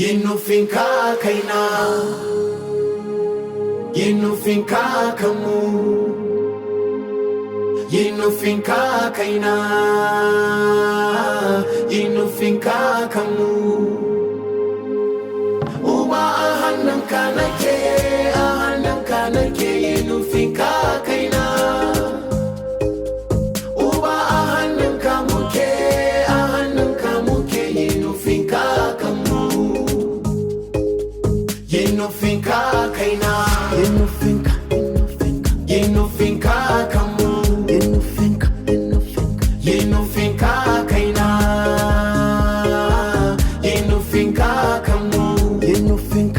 Yin nufinka kaina, yin nufinka kanmu, yin nufinka kaina, yin nufinka kanmu. Uba a hannunka nake, a hannunka nake, yin nufinka kaina. Uba a hannunka muke, a hannunka muke, yin nufinka kanmu. Yin nufinka kaina, yin nufinka, yin nufinka kanmu, yin nufinka, yin nufinka kaina, yin nufinka kanmu, yin nufinka.